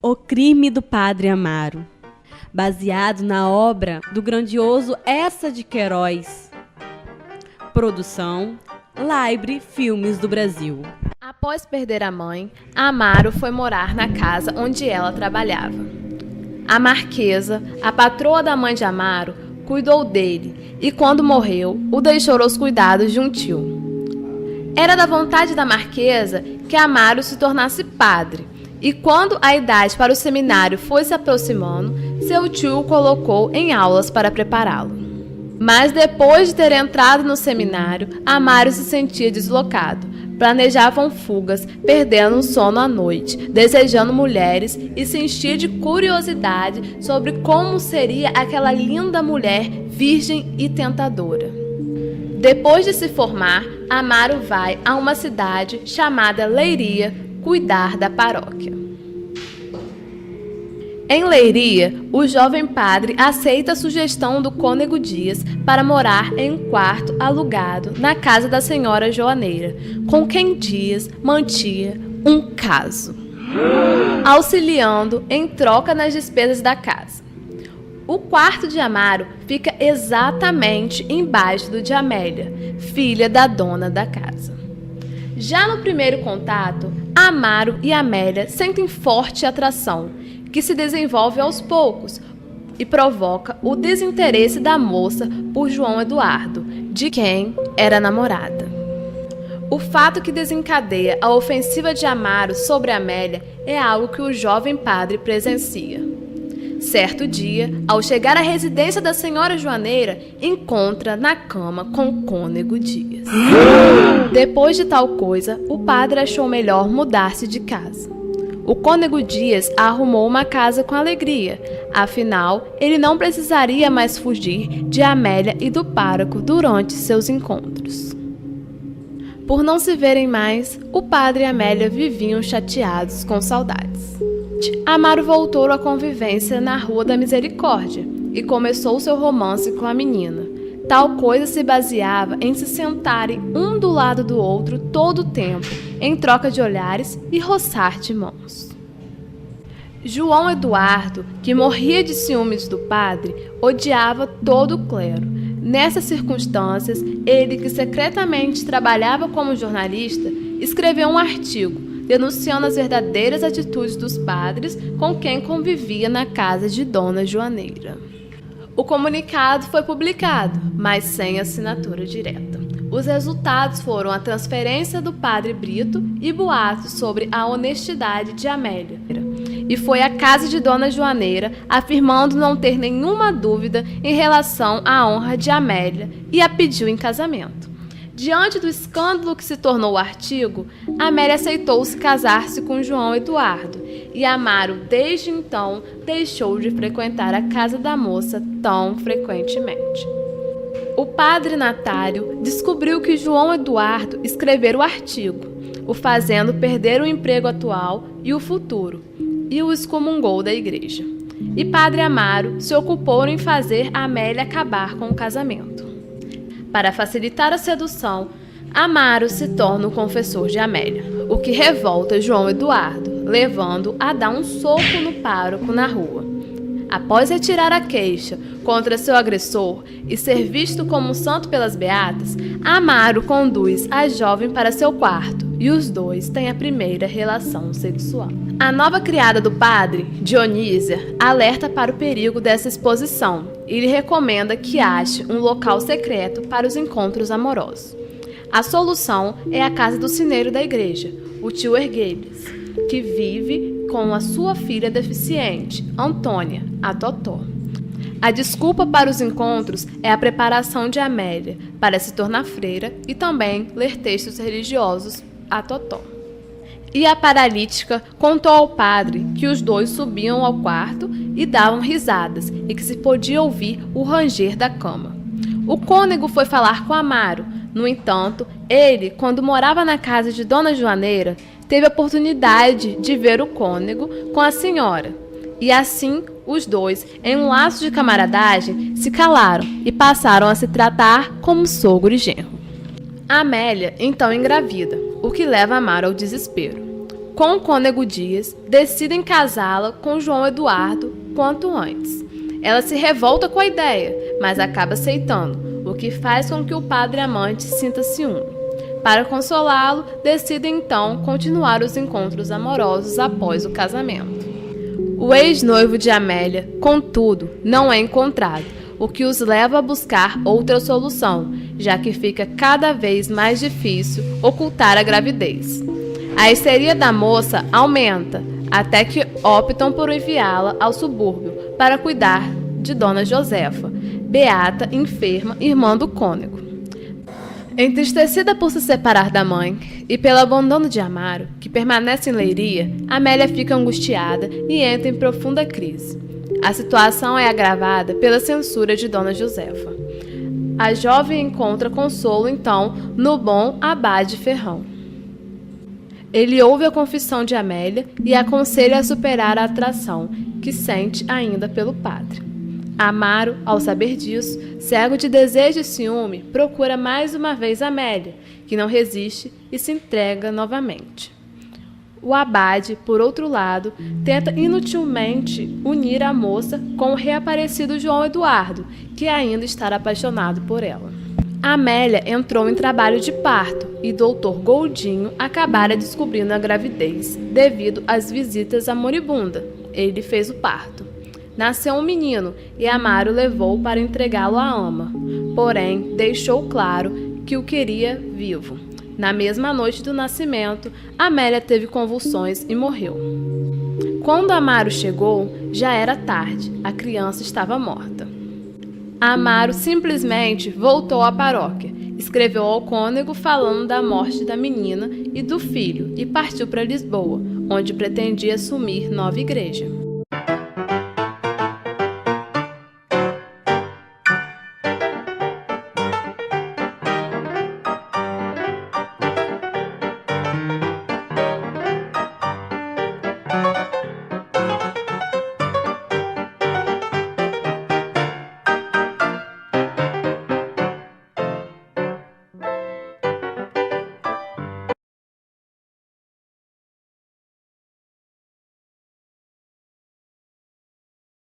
O Crime do Padre Amaro, baseado na obra do grandioso Eça de Queiroz. Produção Libre Filmes do Brasil. Após perder a mãe, Amaro foi morar na casa onde ela trabalhava. A Marquesa, a patroa da mãe de Amaro, cuidou dele e, quando morreu, o deixou aos cuidados de um tio. Era da vontade da Marquesa que Amaro se tornasse padre, e quando a idade para o seminário foi se aproximando, seu tio o colocou em aulas para prepará-lo. Mas depois de ter entrado no seminário, Amaro se sentia deslocado. Planejavam fugas, perdendo o sono à noite, desejando mulheres e se enchia de curiosidade sobre como seria aquela linda mulher virgem e tentadora. Depois de se formar, Amaro vai a uma cidade chamada Leiria cuidar da paróquia. Em Leiria, o jovem padre aceita a sugestão do cônego Dias para morar em um quarto alugado na casa da senhora Joaneira, com quem Dias mantinha um caso, auxiliando em troca nas despesas da casa. O quarto de Amaro fica exatamente embaixo do de Amélia, filha da dona da casa. Já no primeiro contato, Amaro e Amélia sentem forte atração, que se desenvolve aos poucos e provoca o desinteresse da moça por João Eduardo, de quem era namorada. O fato que desencadeia a ofensiva de Amaro sobre Amélia é algo que o jovem padre presencia. Certo dia, ao chegar à residência da senhora Joaneira, encontra na cama com o cônego Dias. Depois de tal coisa, o padre achou melhor mudar-se de casa. O cônego Dias arrumou uma casa com alegria, afinal, ele não precisaria mais fugir de Amélia e do pároco durante seus encontros. Por não se verem mais, o padre e Amélia viviam chateados com saudades. Amaro voltou à convivência na Rua da Misericórdia e começou seu romance com a menina. Tal coisa se baseava em se sentarem um do lado do outro todo o tempo, em troca de olhares e roçar de mãos. João Eduardo, que morria de ciúmes do padre, odiava todo o clero. Nessas circunstâncias, ele, que secretamente trabalhava como jornalista, escreveu um artigo denunciando as verdadeiras atitudes dos padres com quem convivia na casa de Dona Joaneira. O comunicado foi publicado, mas sem assinatura direta. Os resultados foram a transferência do padre Brito e boatos sobre a honestidade de Amélia. E foi a casa de Dona Joaneira afirmando não ter nenhuma dúvida em relação à honra de Amélia e a pediu em casamento. Diante do escândalo que se tornou o artigo, Amélia aceitou-se casar-se com João Eduardo e Amaro, desde então, deixou de frequentar a casa da moça tão frequentemente. O padre Natário descobriu que João Eduardo escrevera o artigo, o fazendo perder o emprego atual e o futuro, e o excomungou da igreja. E padre Amaro se ocupou em fazer Amélia acabar com o casamento. Para facilitar a sedução, Amaro se torna o confessor de Amélia, o que revolta João Eduardo, levando a dar um soco no pároco na rua. Após retirar a queixa contra seu agressor e ser visto como um santo pelas beatas, Amaro conduz a jovem para seu quarto e os dois têm a primeira relação sexual. A nova criada do padre, Dionísia, alerta para o perigo dessa exposição e lhe recomenda que ache um local secreto para os encontros amorosos. A solução é a casa do sineiro da igreja, o tio Ergueles, que vive com a sua filha deficiente, Antônia, a Totó. A desculpa para os encontros é a preparação de Amélia para se tornar freira e também ler textos religiosos a Totó. E a paralítica contou ao padre que os dois subiam ao quarto e davam risadas e que se podia ouvir o ranger da cama. O cônego foi falar com Amaro. No entanto, ele, quando morava na casa de Dona Joaneira, teve a oportunidade de ver o cônego com a senhora. E assim, os dois, em um laço de camaradagem, se calaram e passaram a se tratar como sogro e genro. Amélia então engravida, o que leva Amaro ao desespero. com o cônego Dias, decidem casá-la com João Eduardo quanto antes. Ela se revolta com a ideia, mas acaba aceitando, o que faz com que o padre amante sinta ciúme. Para consolá-lo, decidem então continuar os encontros amorosos após o casamento. O ex-noivo de Amélia, contudo, não é encontrado, o que os leva a buscar outra solução, já que fica cada vez mais difícil ocultar a gravidez. A histeria da moça aumenta, até que optam por enviá-la ao subúrbio para cuidar de Dona Josefa, beata, enferma, irmã do cônego. Entristecida por se separar da mãe e pelo abandono de Amaro, que permanece em Leiria, Amélia fica angustiada e entra em profunda crise. A situação é agravada pela censura de Dona Josefa. A jovem encontra consolo, então, no bom abade Ferrão. Ele ouve a confissão de Amélia e a aconselha a superar a atração que sente ainda pelo padre. Amaro, ao saber disso, cego de desejo e ciúme, procura mais uma vez Amélia, que não resiste e se entrega novamente. O abade, por outro lado, tenta inutilmente unir a moça com o reaparecido João Eduardo, que ainda está apaixonado por ela. Amélia entrou em trabalho de parto e Dr. Goldinho acabara descobrindo a gravidez devido às visitas à moribunda. Ele fez o parto. Nasceu um menino e Amaro levou para entregá-lo à ama, porém deixou claro que o queria vivo. Na mesma noite do nascimento, Amélia teve convulsões e morreu. Quando Amaro chegou, já era tarde, a criança estava morta. Amaro simplesmente voltou à paróquia, escreveu ao cônego falando da morte da menina e do filho e partiu para Lisboa, onde pretendia assumir nova igreja.